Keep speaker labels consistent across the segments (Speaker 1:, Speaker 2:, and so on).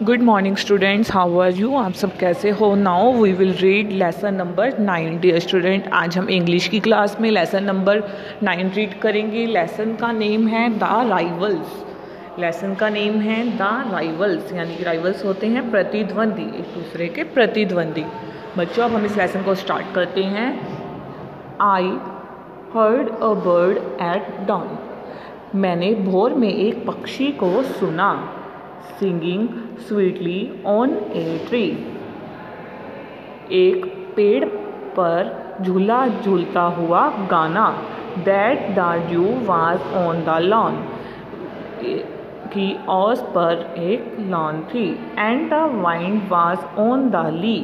Speaker 1: Good morning students, how are you. आप सब कैसे हो। Now we will read lesson number 9। Dear student, आज हम इंग्लिश की क्लास में लेसन नंबर 9 रीड करेंगे। लेसन का नेम है द राइवल्स। लेसन का नेम है द राइवल्स, यानी कि राइवल्स होते हैं प्रतिद्वंदी, एक दूसरे के प्रतिद्वंदी। बच्चों, अब हम इस लेसन को स्टार्ट करते हैं। I heard a bird at dawn. मैंने भोर में एक पक्षी को सुना। Singing sweetly on a tree. एक पेड़ पर झूला झूलता हुआ गाना। That the dew was on the lawn. कि ओस पर एक लॉन थी। And the wind was on the lee.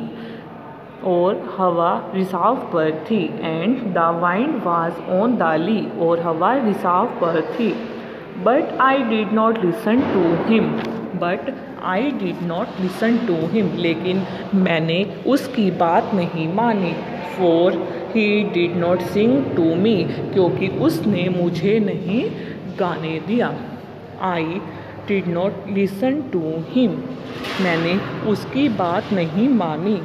Speaker 1: और हवा रिसाव पर थी। And the wind was on the lee. और हवा रिसाव पर थी। But I did not listen to him. But I did not listen to him. लेकिन मैंने उसकी बात नहीं मानी। For he did not sing to me. क्योंकि उसने मुझे नहीं गाने दिया। I did not listen to him. मैंने उसकी बात नहीं मानी।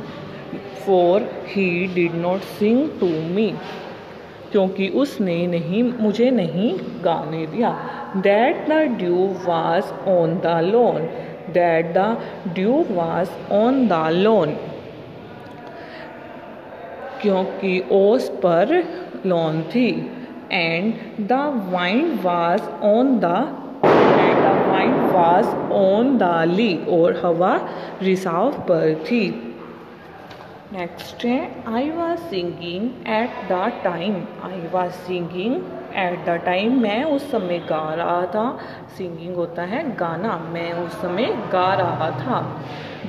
Speaker 1: For he did not sing to me. क्योंकि उसने मुझे नहीं गाने दिया। That the dew was on the lawn. That the dew was on the lawn. क्योंकि ओस पर लॉन थी। And the wind was on the lee. और हवा रिसाव पर थी। नेक्स्ट है I was singing at the time. I was singing at the time. मैं उस समय गा रहा था। सिंगिंग होता है गाना। मैं उस समय गा रहा था।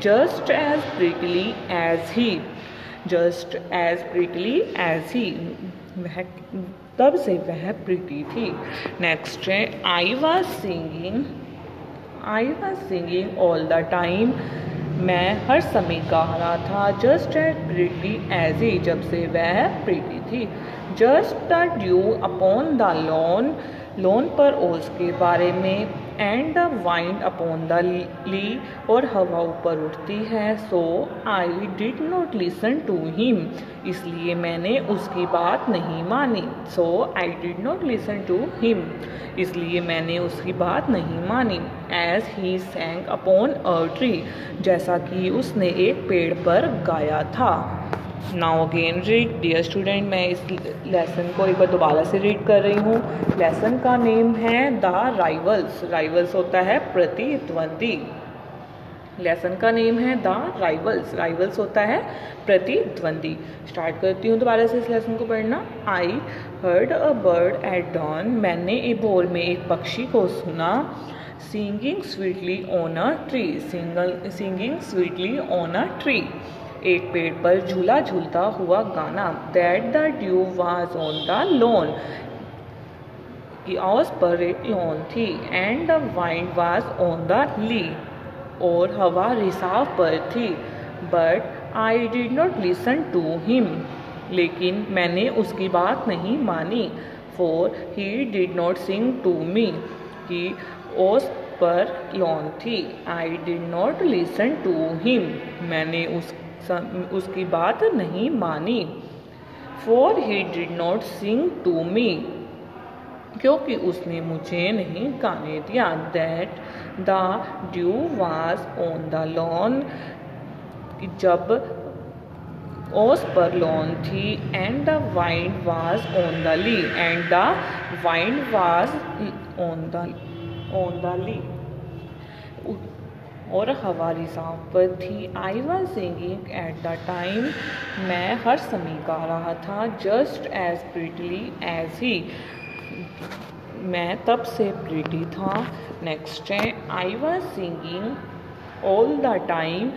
Speaker 1: Just as prettily as he. Just as prettily as he. वह तब से वह प्रिटी थी। नेक्स्ट है I was singing all the time. मैं हर समय गा रहा था। Just as pretty as he. जब से वह प्रिटी थी। Just the dew upon the lawn. Lawn पर ओस के बारे में। And the wind upon the lee. और हवा ऊपर उठती है। So I did not listen to him. इसलिए मैंने उसकी बात नहीं मानी। So I did not listen to him. इसलिए मैंने उसकी बात नहीं मानी। As he sang upon a tree. जैसा कि उसने एक पेड़ पर गाया था। Now again read. Dear student, मैं इस लेसन को एक बार दोबारा से रीड कर रही हूँ। लेसन का नेम है द राइवल्स। राइवल्स होता है प्रतिद्वंदी। लेसन का नेम है द राइवल्स। राइवल्स होता है प्रतिद्वंदी। स्टार्ट करती हूँ दोबारा से इस लेसन को पढ़ना। I heard a bird at dawn. मैंने भोर में एक पक्षी को सुना। Singing sweetly on a tree. Singing sweetly on a tree. एक पेड़ पर झूला झूलता हुआ गाना। That the dew was on the lawn. कि ओस पर एक लॉन थी। And the wind was on the lee. और हवा रिसाव पर थी। But I did not listen to him. लेकिन मैंने उसकी बात नहीं मानी। For he did not sing to me. कि ओस पर लॉन थी। I did not listen to him. मैंने उसकी बात नहीं मानी। For he did not sing to me. क्योंकि उसने मुझे नहीं गाने दिया। That the dew was on the lawn. जब ओस पर लॉन थी। And the wind was on the lee. And the wind was on the lee. और हवा रिसाव पर थी। आई was singing at the time. मैं हर समय गा रहा था। Just as prettily as he. मैं तब से प्रिटी था। नेक्स्ट है I was singing all the time.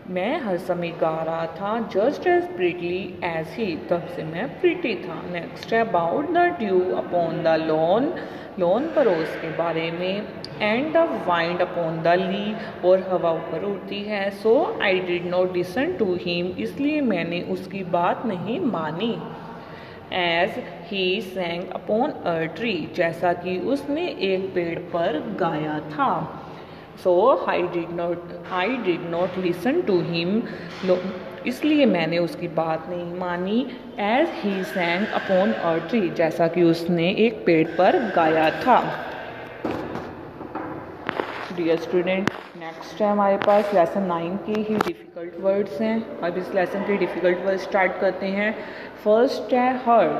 Speaker 1: मैं हर समय गा रहा था। Just as prettily as he. तब से मैं प्रिटी था। नेक्स्ट है about the dew upon the lawn. Lawn पर ओस के बारे में। And the wind upon the lee. और हवा ऊपर उड़ती है। So I did not listen to him. इसलिए मैंने उसकी बात नहीं मानी। As he sang upon a tree. जैसा कि उसने एक पेड़ पर गाया था। So I did not listen to him, इसलिए मैंने उसकी बात नहीं मानी। As he sang upon a tree, जैसा कि उसने एक पेड़ पर गाया था। डियर स्टूडेंट, नेक्स्ट है हमारे पास लेसन 9 के ही डिफ़िकल्ट वर्ड्स हैं। अब इस लेसन के डिफ़िकल्ट वर्ड स्टार्ट करते हैं। फर्स्ट है हर्ड,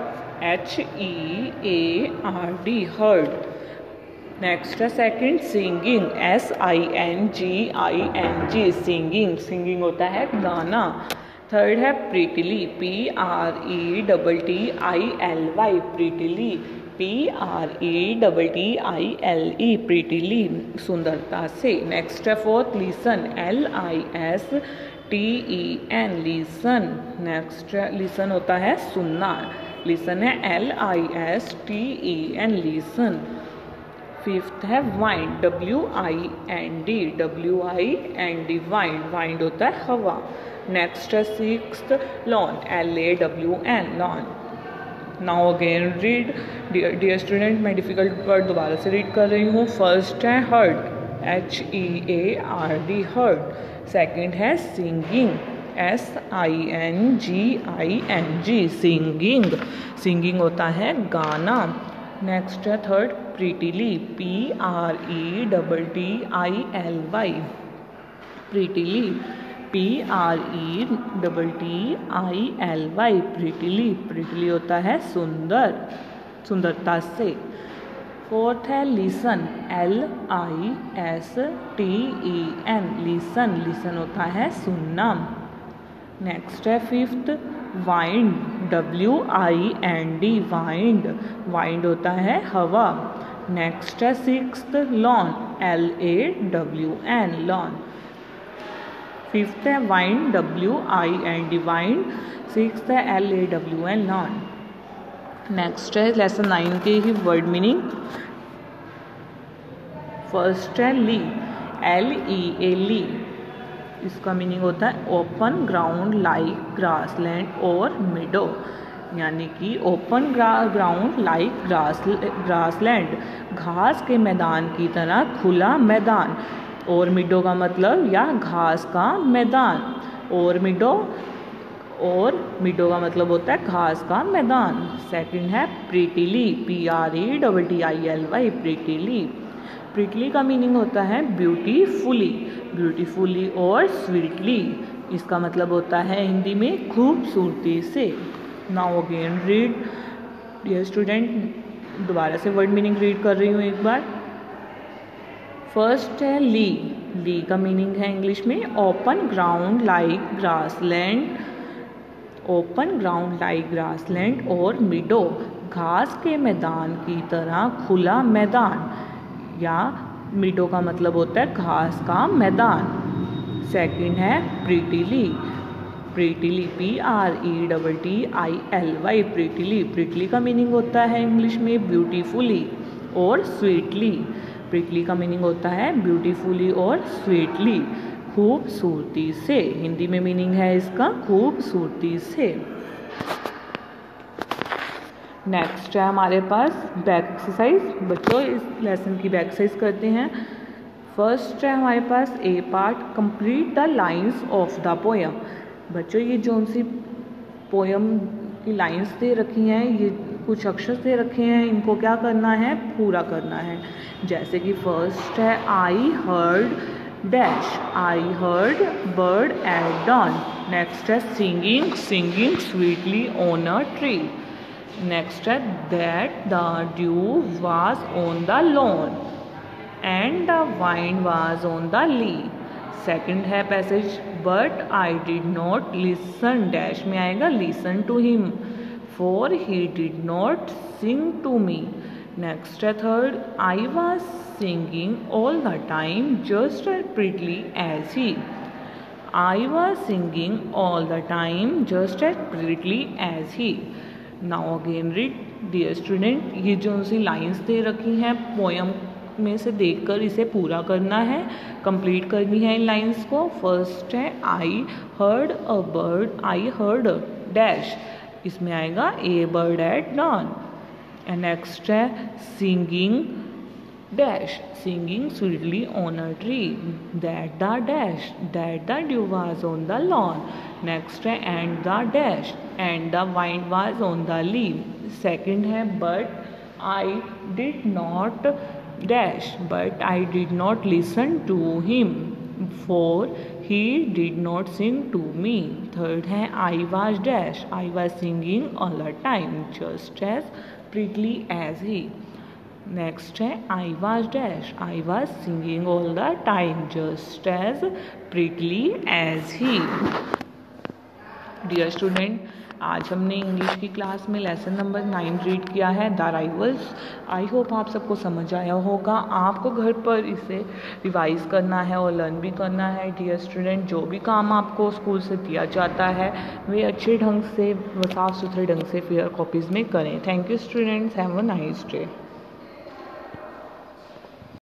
Speaker 1: HEARD, हर्ड। नेक्स्ट है second singing, SINGING, singing, singing होता है गाना। थर्ड है प्रीटिली, PRETTILY, प्रीटिली, PRETTILE, प्रीटिली, सुंदरता से। नेक्स्ट है fourth listen, LISTEN, listen. Next listen होता है सुनना, लिसन है LISTEN, लिसन। फिफ्थ है वाइंड, WIND, वाइंड, वाइंड होता है हवा। नेक्स्ट है sixth lawn, LAWN, lawn. Now again read, dear student, मैं डिफ़िकल्ट वर्ड दोबारा से रीड कर रही हूँ। फर्स्ट है हर्ड, HEARD, हर्ड। सेकंड है सिंगिंग, SINGING, सिंगिंग, सिंगिंग होता है गाना। नेक्स्ट है थर्ड प्रीटिली, PRETTILY, प्रीटिली, PRETTILY, प्रीटिली, प्रीटिली होता है सुंदर, सुंदरता से। फोर्थ है लिसन, LISTEN, लिसन, लिसन होता है सुनना। नेक्स्ट है fifth wind, WIND, wind, wind होता है हवा। नेक्स्ट है sixth lawn, LAWN, lawn. Fifth है वाइंड, WIND, वाइंड। सिक्स्थ है LAWN, लॉन। नेक्स्ट है लेसन 9 के ही वर्ड मीनिंग। फर्स्ट है ली, LEA, ली, इसका मीनिंग होता है ओपन ग्राउंड लाइक ग्रासलैंड और मिडो, यानी कि ओपन ग्राउंड लाइक ग्रासलैंड, घास के मैदान की तरह खुला मैदान। और मिडो का मतलब या घास का मैदान, और मिडो का मतलब होता है घास का मैदान। सेकंड है प्रीटिली, PRETTILY, प्रीटिली, प्रीटिली का मीनिंग होता है ब्यूटीफुली, ब्यूटीफुली और स्वीटली, इसका मतलब होता है हिंदी में खूबसूरती से। Now again read, dear student, दोबारा से वर्ड मीनिंग रीड कर रही हूँ एक बार। फर्स्ट है ली, ली का मीनिंग है इंग्लिश में open ground like grassland, open ground like grassland, और मिडो, घास के मैदान की तरह खुला मैदान, या मिडो का मतलब होता है घास का मैदान। सेकंड है प्रीटिली, प्रीटिली, PRETTILY, प्रीटिली, प्रीटिली का मीनिंग होता है इंग्लिश में ब्यूटीफुली और स्वीटली, प्रीटिली का मीनिंग होता है ब्यूटीफुली और स्वीटली, खूबसूरती से, हिंदी में मीनिंग है इसका खूबसूरती से। नेक्स्ट है हमारे पास बैक एक्सरसाइज। बच्चों इस लेसन की बैक एक्सरसाइज करते हैं। फर्स्ट है हमारे पास a part, complete the lines of the poem. बच्चों ये जो सी पोयम की लाइंस दे रखी हैं, ये कुछ अक्षर दे रखे हैं, इनको क्या करना है, पूरा करना है। जैसे कि फर्स्ट है I heard dash, I heard bird at dawn. Next है singing, singing sweetly on a tree. Next है that the dew was on the lawn and the vine was on the lee. Second है passage, but I did not listen dash में आएगा listen to him, for he did not sing to me. Next है third, I was singing all the time just as prettily as he, I was singing all the time just as prettily as he. Now again read, dear student, ये जो सी lines they रखी हैं poem में से देखकर इसे पूरा करना है, कंप्लीट करनी है इन लाइंस को। फर्स्ट है I heard a bird, I heard dash, इसमें आएगा a bird at dawn. And next है singing dash singing sweetly on a tree. That the dash that the dew was on the lawn. Next है and the dash and the wind was on the leaf. Second है but I did not dash but I did not listen to him, for he did not sing to me. Third है I was dash I was singing all the time just as prettily as he. Next है I was dash I was singing all the time just as prettily as he. Dear student, आज हमने English की class में lesson number 9 read किया है the rivals. I hope आप सबको समझ आया होगा। आपको घर पर इसे रिवाइज करना है और लर्न भी करना है। डियर स्टूडेंट, जो भी काम आपको स्कूल से दिया जाता है वे अच्छे ढंग से, साफ़ सुथरे ढंग से फेयर कॉपीज़ में करें। Thank you students, have a nice day.